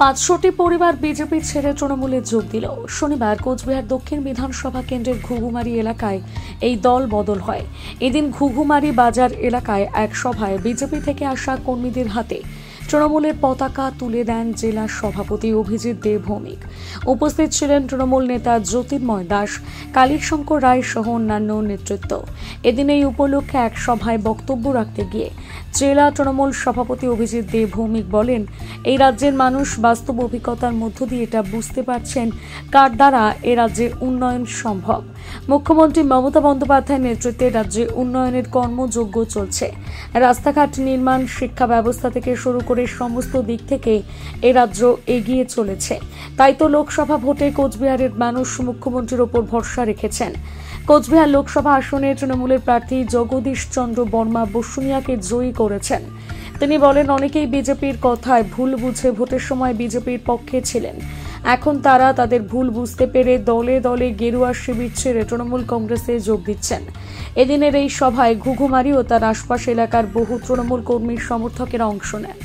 500টি পরিবার বিজেপি ছেড়ে তৃণমূলে যোগ দিল। শনিবার কোচবিহার দক্ষিণ বিধানসভা কেন্দ্রের ঘুঘুমারি এলাকায় এই দল বদল হয়। এদিন ঘুঘুমারি বাজার এলাকায় এক সভায় বিজেপি থেকে আসা কর্মীদের হাতে তৃণমূলের পতাকা তুলে দেন জেলা সভাপতি অভিজিৎ দে ভৌমিক। উপস্থিত ছিলেন তৃণমূল নেতা জ্যোতির্ময় দাস, কালীশঙ্কর রায় সহ অন্যান্য নেতৃত্ব। এদিন এই উপলক্ষে এক সভায় বক্তব্য রাখতে গিয়ে জেলা তৃণমূল সভাপতি অভিজিৎ দে ভৌমিক বলেন, এই রাজ্যের মানুষ বাস্তব অভিজ্ঞতার মধ্য দিয়ে এটা বুঝতে পারছেন কার দ্বারা এ রাজ্যের উন্নয়ন সম্ভব। মুখ্যমন্ত্রী মমতা বন্দ্যোপাধ্যায়ের নেতৃত্বে রাজ্যে উন্নয়নের কর্মযজ্ঞ চলছে। রাস্তাঘাট নির্মাণ, শিক্ষা ব্যবস্থা থেকে শুরু করে সমস্ত দিক থেকে এ রাজ্য এগিয়ে চলেছে। তাই তো লোকসভা ভোটে কোচবিহারের মানুষ মুখ্যমন্ত্রীর ওপর ভরসা রেখেছেন। কোচবিহার লোকসভা আসনে তৃণমূলের প্রার্থী জগদীশ চন্দ্র বর্মা বসুনিয়াকে জয়ী করেছেন। তিনি বলেন, অনেকেই বিজেপির কথায় ভুল বুঝে ভোটের সময় বিজেপির পক্ষে ছিলেন। এখন তারা তাদের ভুল বুঝতে পেরে দলে দলে গেরুয়া শিবির ছেড়ে তৃণমূল কংগ্রেসে যোগ দিচ্ছেন। এদিনের এই সভায় ঘুঘুমারি ও তার আশপাশ এলাকার বহু তৃণমূল কর্মীর সমর্থকেরা অংশ নেন।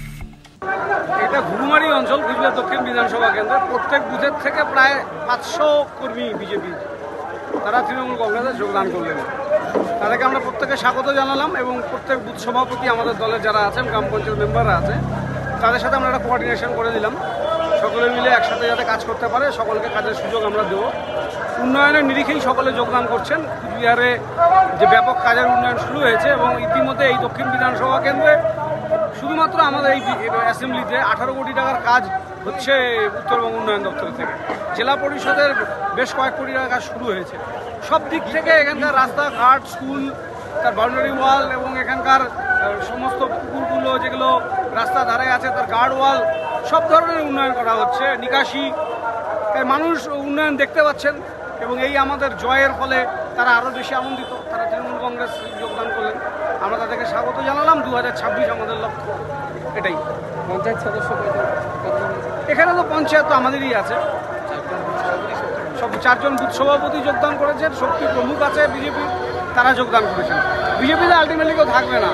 এটা ঘুঘুমারি অঞ্চল, কোচবিহার দক্ষিণ বিধানসভা কেন্দ্রের প্রত্যেক বুথের থেকে প্রায় 500 কর্মী বিজেপি তারা তৃণমূল কংগ্রেসে যোগদান করলেন। তাদেরকে আমরা প্রত্যেকে স্বাগত জানালাম এবং প্রত্যেক বুথ সভাপতি আমাদের দলের যারা আছেন, গ্রাম পঞ্চায়েত মেম্বাররা আছে, তাদের সাথে আমরা একটা কোঅর্ডিনেশন করে দিলাম। সকলে মিলে একসাথে যাতে কাজ করতে পারে, সকলকে কাজের সুযোগ আমরা দেব। উন্নয়নের নিরিখেই সকলে যোগদান করছেন। কুচবিহারে যে ব্যাপক কাজের উন্নয়ন শুরু হয়েছে এবং ইতিমধ্যে এই দক্ষিণ বিধানসভা কেন্দ্রে শুধুমাত্র আমাদের এই অ্যাসেম্বলিতে 18 কোটি টাকার কাজ হচ্ছে উত্তরবঙ্গ উন্নয়ন দপ্তর থেকে। জেলা পরিষদের বেশ কয়েক কোটি টাকার কাজ শুরু হয়েছে। সব দিক থেকে এখানকার রাস্তাঘাট, স্কুল, তার বাউন্ডারি ওয়াল এবং এখানকার সমস্ত পুকুরগুলো যেগুলো রাস্তা ধারে আছে তার গার্ড ওয়াল, সব ধরনের উন্নয়ন করা হচ্ছে। নিকাশি, মানুষ উন্নয়ন দেখতে পাচ্ছেন এবং এই আমাদের জয়ের ফলে তারা আরও বেশি আনন্দিত। তারা তৃণমূল কংগ্রেস যোগদান করলেন, আমরা তাদেরকে স্বাগত জানালাম। 2026 আমাদের লক্ষ্য এটাই। পঞ্চায়েত সদস্য এখানে তো পঞ্চায়েত তো আমাদেরই আছে, সব 4 জন বুথ সভাপতি যোগদান করেছেন। শক্তি প্রমুখ আছে বিজেপি, তারা যোগদান করেছেন। বিজেপিতে আলটিমেটলি কেউ থাকবে না।